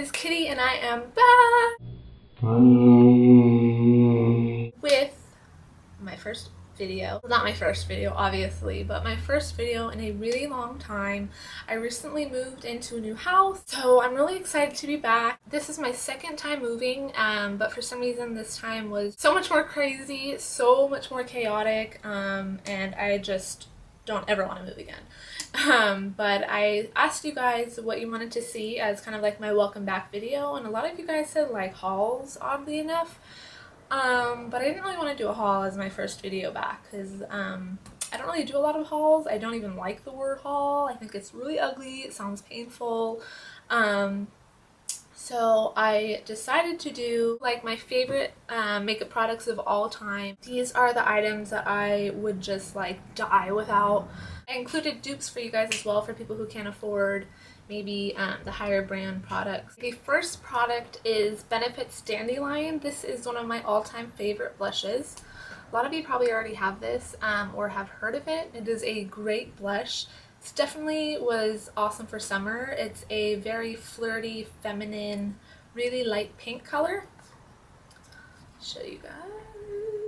is Kitty and I am back with my first video. Well, not my first video obviously, but my first video in a really long time. I recently moved into a new house, so I'm really excited to be back. This is my second time moving, but for some reason this time was so much more crazy, so much more chaotic, and I just don't ever want to move again. But I asked you guys what you wanted to see as kind of like my welcome back video, and a lot of you guys said like hauls, oddly enough. But I didn't really want to do a haul as my first video back because I don't really do a lot of hauls. I don't even like the word haul. I think it's really ugly. It sounds painful. So I decided to do like my favorite makeup products of all time. These are the items that I would just like die without. I included dupes for you guys as well for people who can't afford maybe the higher brand products. The first product is Benefit's Dandelion. This is one of my all-time favorite blushes. A lot of you probably already have this or have heard of it. It is a great blush. This definitely was awesome for summer. It's a very flirty, feminine, really light pink color. Show you guys.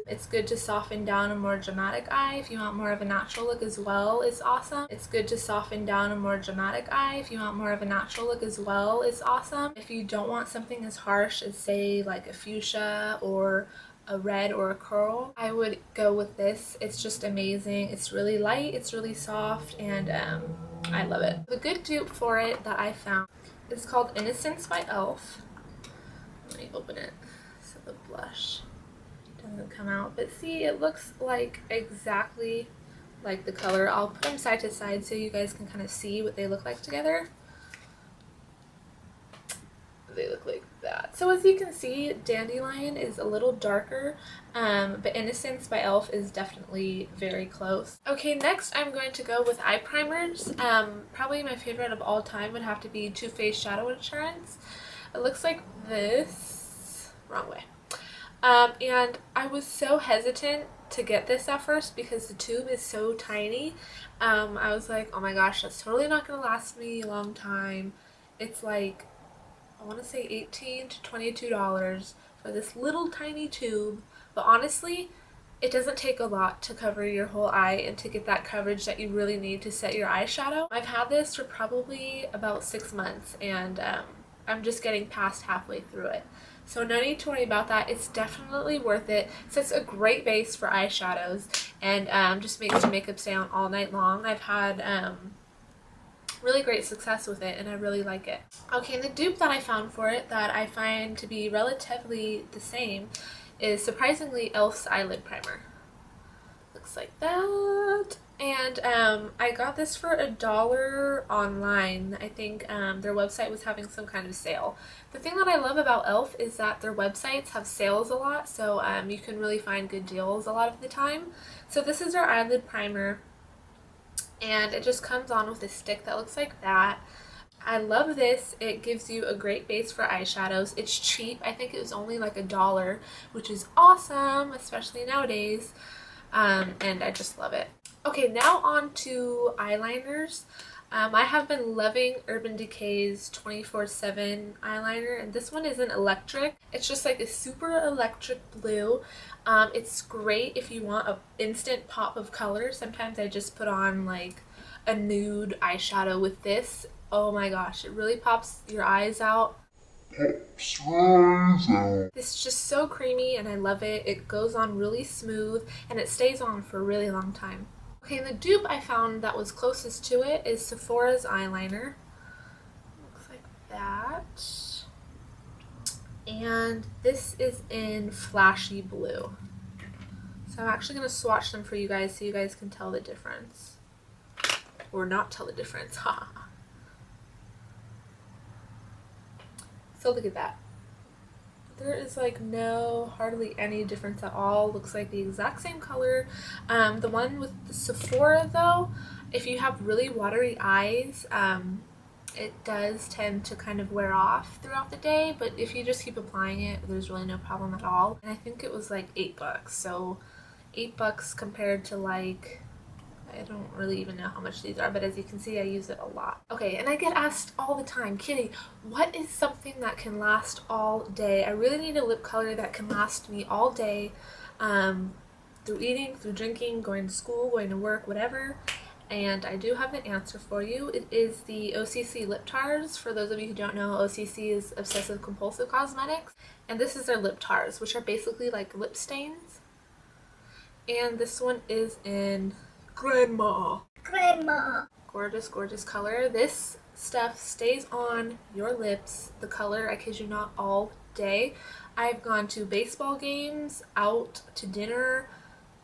It's good to soften down a more dramatic eye if you want more of a natural look as well. It's awesome. It's good to soften down a more dramatic eye if you want more of a natural look as well. It's awesome. If you don't want something as harsh as say like a fuchsia or a red or a coral, I would go with this. It's just amazing. It's really light, it's really soft, and I love it. The good dupe for it that I found is called Innocence by e.l.f. Let me open it so the blush doesn't come out, but see, it looks like exactly like the color. I'll put them side to side so you guys can kind of see what they look like together. They look like that. So as you can see, Dandelion is a little darker, but Innocence by e.l.f. is definitely very close. Okay, next I'm going to go with eye primers. Probably my favorite of all time would have to be Too Faced Shadow Insurance. It looks like this. Wrong way. And I was so hesitant to get this at first because the tube is so tiny. I was like, oh my gosh, that's totally not going to last me a long time. It's like, I want to say $18 to $22 for this little tiny tube. But honestly, it doesn't take a lot to cover your whole eye and to get that coverage that you really need to set your eyeshadow. I've had this for probably about 6 months, and I'm just getting past halfway through it. So no need to worry about that. It's definitely worth it. Sets a great base for eyeshadows and just makes your makeup stay on all night long. I've had really great success with it and I really like it. Okay, the dupe that I found for it that I find to be relatively the same is surprisingly e.l.f.'s eyelid primer. Looks like that. And I got this for $1 online. I think their website was having some kind of sale. The thing that I love about e.l.f. is that their websites have sales a lot, so you can really find good deals a lot of the time. So this is their eyelid primer, and it just comes on with a stick that looks like that. I love this. It gives you a great base for eyeshadows. It's cheap. I think it was only like $1, which is awesome, especially nowadays. And I just love it. Okay, now on to eyeliners. I have been loving Urban Decay's 24/7 eyeliner, and this one isn't electric. It's just like a super electric blue. It's great if you want an instant pop of color. Sometimes I just put on like a nude eyeshadow with this. Oh my gosh, it really pops your eyes out. It's just so creamy and I love it. It goes on really smooth and it stays on for a really long time. Okay, the dupe I found that was closest to it is Sephora's eyeliner. Looks like that. And this is in Flashy Blue. So I'm actually going to swatch them for you guys so you guys can tell the difference. Or not tell the difference, haha. So look at that. There is like hardly any difference at all. Looks like the exact same color. The one with the Sephora though, if you have really watery eyes, it does tend to kind of wear off throughout the day, but if you just keep applying it, there's really no problem at all. And I think it was like $8, so $8 compared to like I don't really even know how much these are, but as you can see, I use it a lot. Okay, and I get asked all the time, Kitty, what is something that can last all day? I really need a lip color that can last me all day, through eating, through drinking, going to school, going to work, whatever. And I do have an answer for you. It is the OCC Lip Tars. For those of you who don't know, OCC is Obsessive Compulsive Cosmetics. And this is their lip tars, which are basically like lip stains. And this one is in Grandma. Gorgeous, gorgeous color. This stuff stays on your lips, the color, I kid you not, all day. I've gone to baseball games, out to dinner,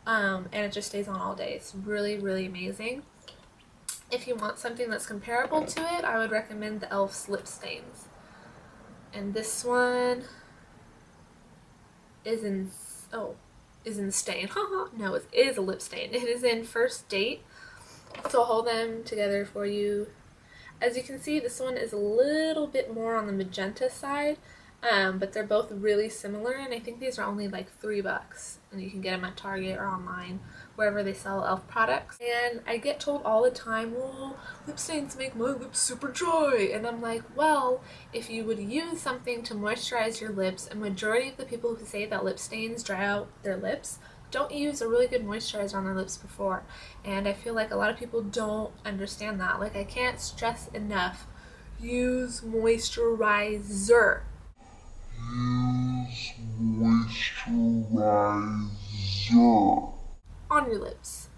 and it just stays on all day. It's really, really amazing. If you want something that's comparable to it, I would recommend the e.l.f.'s lip stains. And this one is in stain. No, it is a lip stain. It is in First Date. So I'll hold them together for you. As you can see, this one is a little bit more on the magenta side, but they're both really similar, and I think these are only like $3, and you can get them at Target or online, wherever they sell e.l.f. products. And I get told all the time, well, lip stains make my lips super dry, and I'm like, well, if you would use something to moisturize your lips, a majority of the people who say that lip stains dry out their lips don't use a really good moisturizer on their lips before, and I feel like a lot of people don't understand that. Like, I can't stress enough, use moisturizer. Use moisturizer on your lips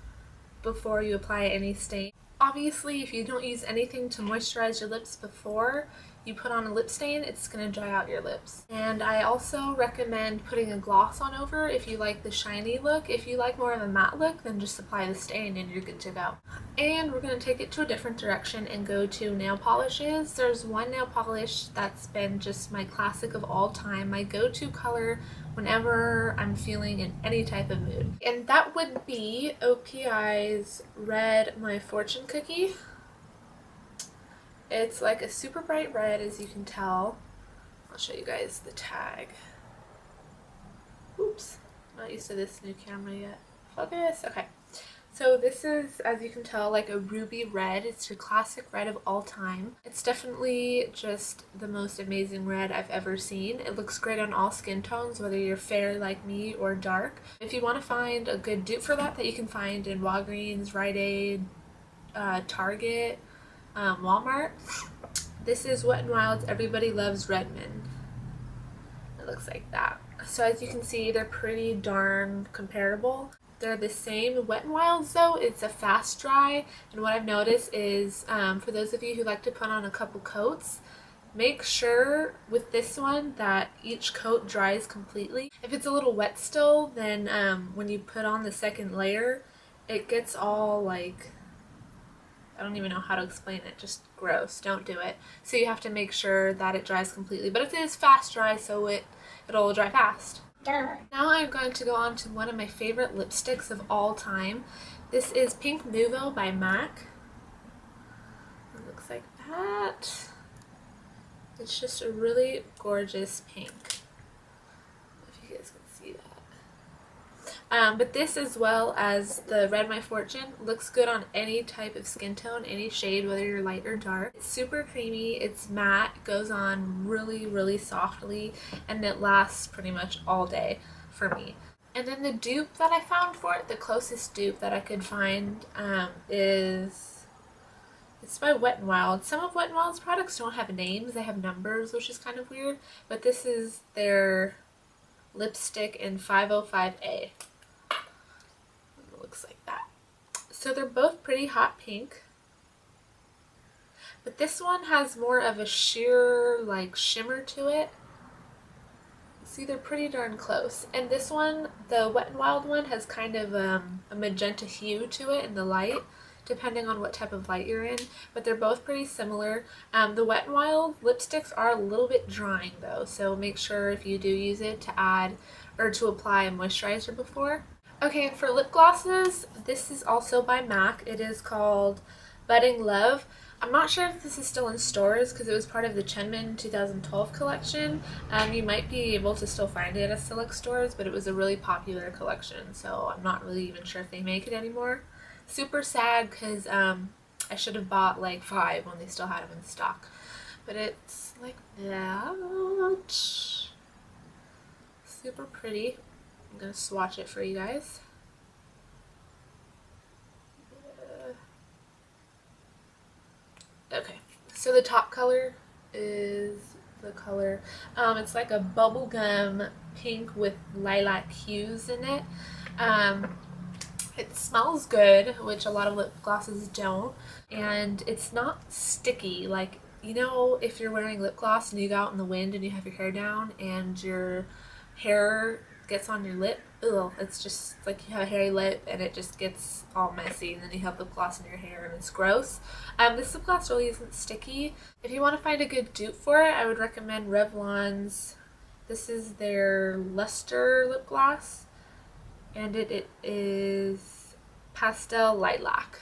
before you apply any stain. Obviously, if you don't use anything to moisturize your lips before you put on a lip stain, it's going to dry out your lips. And I also recommend putting a gloss on over if you like the shiny look. If you like more of a matte look, then just apply the stain and you're good to go. And we're going to take it to a different direction and go to nail polishes. There's one nail polish that's been just my classic of all time, my go-to color whenever I'm feeling in any type of mood. And that would be OPI's Red My Fortune Cookie. It's like a super bright red, as you can tell. I'll show you guys the tag. Oops, not used to this new camera yet. Focus, okay. So this is, as you can tell, like a ruby red. It's your classic red of all time. It's definitely just the most amazing red I've ever seen. It looks great on all skin tones, whether you're fair like me or dark. If you want to find a good dupe for that you can find in Walgreens, Rite Aid, Target, Walmart, this is Wet n Wild's Everybody Loves Redmond. It looks like that. So as you can see, they're pretty darn comparable. They're the same. Wet n Wild's though, it's a fast dry, and what I've noticed is, for those of you who like to put on a couple coats, make sure with this one that each coat dries completely. If it's a little wet still, then when you put on the second layer, it gets all like, I don't even know how to explain it, just gross. Don't do it. So you have to make sure that it dries completely. But it is fast dry, so it'll dry fast. Duh. Now I'm going to go on to one of my favorite lipsticks of all time. This is Pink Nouveau by MAC. It looks like that. It's just a really gorgeous pink. If you guys can see that. But this, as well as the Red My Fortune, looks good on any type of skin tone, any shade, whether you're light or dark. It's super creamy, it's matte, goes on really, really softly, and it lasts pretty much all day for me. And then the dupe that I found for it, the closest dupe that I could find, it's by Wet n Wild. Some of Wet n Wild's products don't have names, they have numbers, which is kind of weird, but this is their lipstick in 505A. Looks like that. So they're both pretty hot pink, but this one has more of a sheer like shimmer to it. See, they're pretty darn close. And this one, the Wet n Wild one, has kind of a magenta hue to it in the light, depending on what type of light you're in, but they're both pretty similar. The Wet n Wild lipsticks are a little bit drying though, so make sure if you do use it to add or to apply a moisturizer before. Okay, and for lip glosses, this is also by MAC. It is called Budding Love. I'm not sure if this is still in stores because it was part of the Chenmin 2012 collection. You might be able to still find it at select stores, but it was a really popular collection, so I'm not really even sure if they make it anymore. Super sad because I should have bought like 5 when they still had them in stock. But it's like that. Super pretty. I'm going to swatch it for you guys. Okay, so the top color is the color, it's like a bubblegum pink with lilac hues in it. It smells good, which a lot of lip glosses don't, and it's not sticky. Like, you know, if you're wearing lip gloss and you go out in the wind and you have your hair down and your hair gets on your lip, ugh, it's just like you have a hairy lip and it just gets all messy, and then you have lip gloss in your hair and it's gross. This lip gloss really isn't sticky. If you want to find a good dupe for it, I would recommend Revlon's, this is their Luster lip gloss, and it is Pastel Lilac.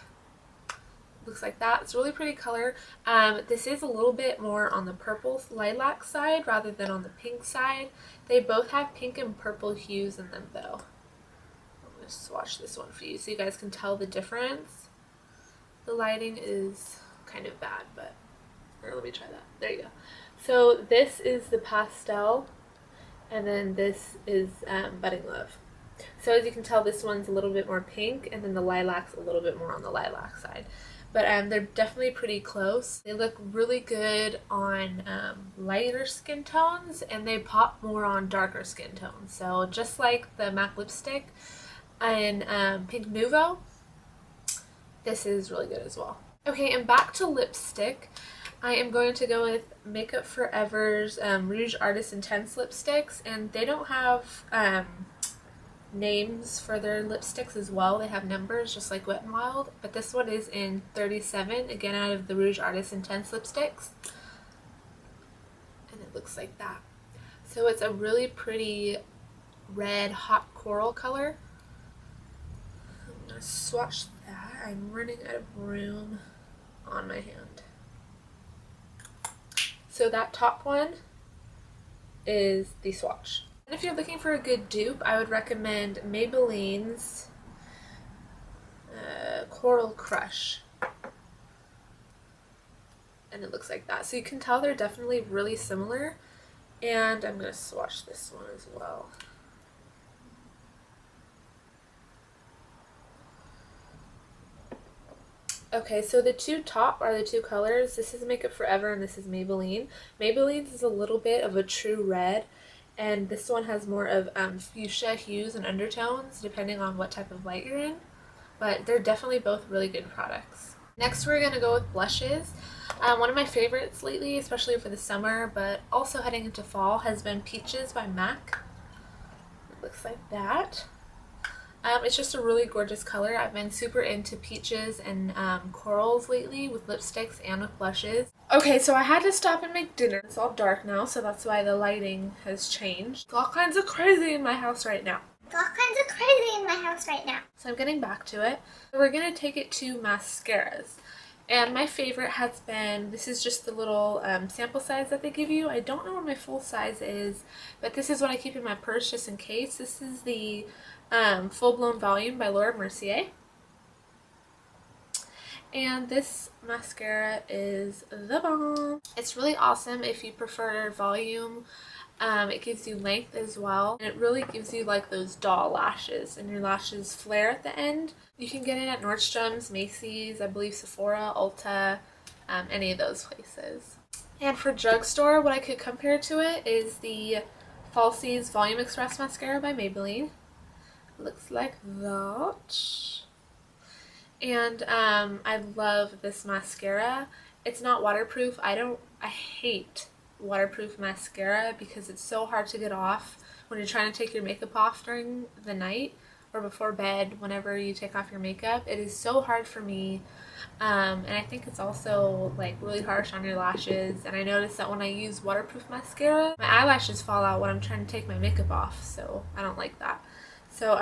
Looks like that. It's a really pretty color. This is a little bit more on the purple lilac side rather than on the pink side. They both have pink and purple hues in them though. I'm going to swatch this one for you so you guys can tell the difference. The lighting is kind of bad, but or let me try that. There you go. So this is the pastel, and then this is Budding Love. So as you can tell, this one's a little bit more pink, and then the lilac's a little bit more on the lilac side. But they're definitely pretty close. They look really good on lighter skin tones, and they pop more on darker skin tones. So just like the MAC lipstick in Pink Nouveau, this is really good as well. Okay, and back to lipstick. I am going to go with Makeup Forever's Rouge Artist Intense lipsticks, and they don't have names for their lipsticks as well. They have numbers just like Wet n Wild, but this one is in 37, again out of the Rouge Artist Intense lipsticks, and it looks like that. So it's a really pretty red hot coral color. I'm going to swatch that. I'm running out of room on my hand. So that top one is the swatch. And if you're looking for a good dupe, I would recommend Maybelline's Coral Crush. And it looks like that. So you can tell they're definitely really similar. And I'm going to swatch this one as well. Okay, so the two top are the two colors. This is Makeup Forever and this is Maybelline. Maybelline's is a little bit of a true red, and this one has more of fuchsia hues and undertones depending on what type of light you're in. But they're definitely both really good products. Next we're going to go with blushes. One of my favorites lately, especially for the summer, but also heading into fall, has been Peaches by MAC. It looks like that. It's just a really gorgeous color. I've been super into peaches and corals lately with lipsticks and with blushes. Okay, so I had to stop and make dinner. It's all dark now, so that's why the lighting has changed. It's all kinds of crazy in my house right now. So I'm getting back to it. We're going to take it to mascaras. And my favorite has been, this is just the little sample size that they give you. I don't know what my full size is, but this is what I keep in my purse just in case. This is the Full Blown Volume by Laura Mercier. And this mascara is the bomb. It's really awesome if you prefer volume. It gives you length as well, and it really gives you like those doll lashes, and your lashes flare at the end. You can get it at Nordstrom's, Macy's, I believe Sephora, Ulta, any of those places. And for drugstore, what I could compare to it is the Falsies Volume Express Mascara by Maybelline. It looks like that. And I love this mascara. It's not waterproof. I hate waterproof mascara because it's so hard to get off when you're trying to take your makeup off during the night or before bed. Whenever you take off your makeup, it is so hard for me, and I think it's also like really harsh on your lashes. And I noticed that when I use waterproof mascara, my eyelashes fall out when I'm trying to take my makeup off, so I don't like that. So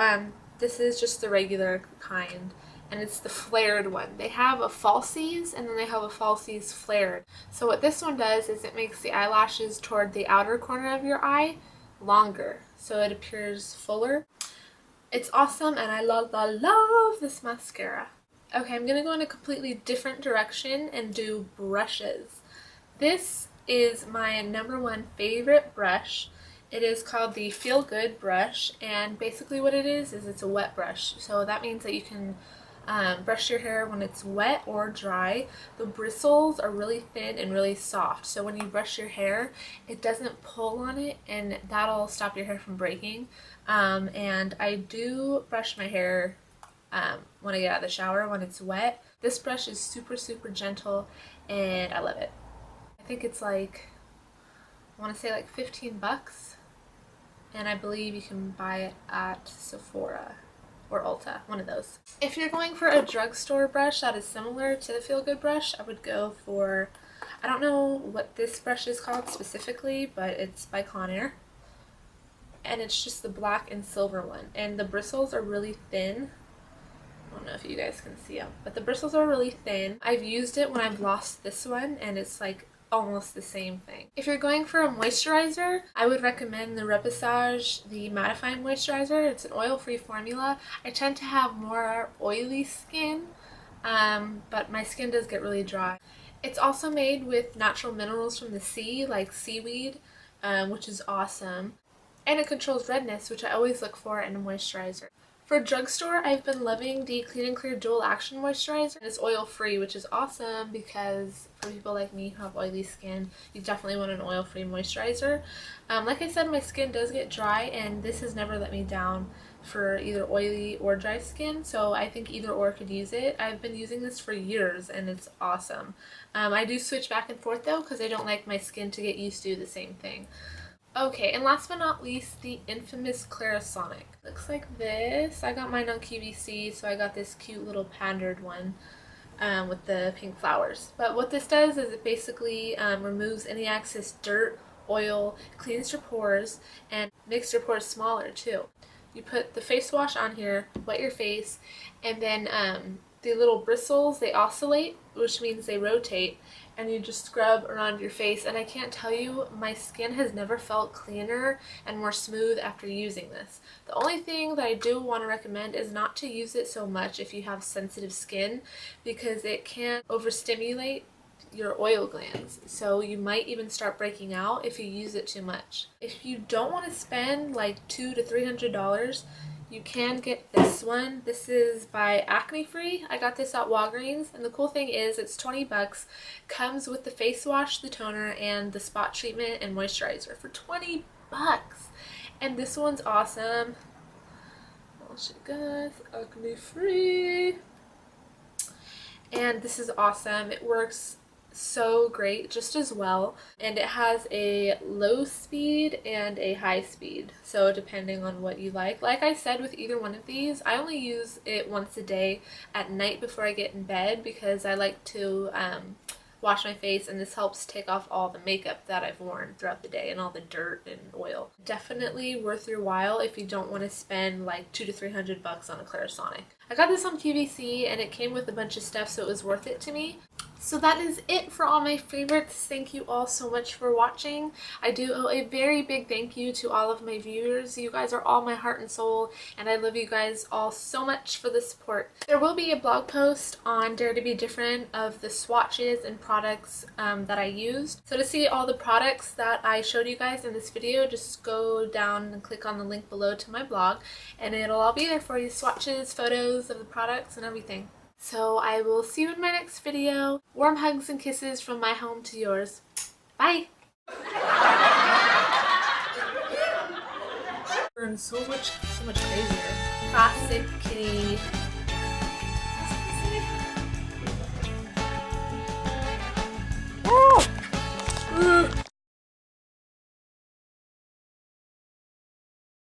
this is just the regular kind, and it's the flared one. They have a falsies and then they have a falsies flared. So what this one does is it makes the eyelashes toward the outer corner of your eye longer, so it appears fuller. It's awesome, and I love this mascara. Okay, I'm gonna go in a completely different direction and do brushes. This is my #1 favorite brush. It is called the Feel Good brush, and basically what it is it's a wet brush. So that means that you can brush your hair when it's wet or dry. The bristles are really thin and really soft, so when you brush your hair, it doesn't pull on it, and that'll stop your hair from breaking. And I do brush my hair when I get out of the shower when it's wet. This brush is super, super gentle, and I love it. I think it's like, I want to say like 15 bucks, and I believe you can buy it at Sephora or Ulta, one of those. If you're going for a drugstore brush that is similar to the Feel Good brush, I would go for, I don't know what this brush is called specifically, but it's by Conair. And it's just the black and silver one. And the bristles are really thin. I don't know if you guys can see them, but the bristles are really thin. I've used it when I've lost this one, and it's like almost the same thing. If you're going for a moisturizer, I would recommend the Reposage, the mattifying moisturizer. It's an oil-free formula. I tend to have more oily skin, but my skin does get really dry. It's also made with natural minerals from the sea, like seaweed, which is awesome. And it controls redness, which I always look for in a moisturizer. For drugstore, I've been loving the Clean and Clear Dual Action Moisturizer. It's oil-free, which is awesome because for people like me who have oily skin, you definitely want an oil-free moisturizer. Like I said, my skin does get dry, and this has never let me down for either oily or dry skin, so I think either or could use it. I've been using this for years, and it's awesome. I do switch back and forth, though, because I don't like my skin to get used to the same thing. Okay, and last but not least, the infamous Clarisonic. Looks like this. I got mine on QVC, so I got this cute little patterned one with the pink flowers. But what this does is it basically removes any excess dirt, oil, cleans your pores, and makes your pores smaller too. You put the face wash on here, wet your face, and then the little bristles, they oscillate, which means they rotate, and you just scrub around your face. And I can't tell you, my skin has never felt cleaner and more smooth after using this. The only thing that I do want to recommend is not to use it so much if you have sensitive skin, because it can overstimulate your oil glands, so you might even start breaking out if you use it too much. If you don't want to spend like $200 to $300, you can get this one. This is by Acne Free. I got this at Walgreens, and the cool thing is it's 20 bucks. Comes with the face wash, the toner, and the spot treatment and moisturizer for 20 bucks. And this one's awesome. I'll show you guys. Acne Free. And this is awesome. It works so great just as well, and it has a low speed and a high speed, so depending on what you like I said, with either one of these, I only use it once a day at night before I get in bed, because I like to wash my face, and this helps take off all the makeup that I've worn throughout the day and all the dirt and oil. Definitely worth your while if you don't want to spend like $200 to $300 on a Clarisonic. I got this on QVC, and it came with a bunch of stuff, so it was worth it to me. So that is it for all my favorites. Thank you all so much for watching. I do owe a very big thank you to all of my viewers. You guys are all my heart and soul, and I love you guys all so much for the support. There will be a blog post on Dare to Be Different of the swatches and products that I used. So to see all the products that I showed you guys in this video, just go down and click on the link below to my blog, and it'll all be there for you. Swatches, photos of the products, and everything. So I will see you in my next video. Warm hugs and kisses from my home to yours. Bye! Burn so much crazier. Classic kitty.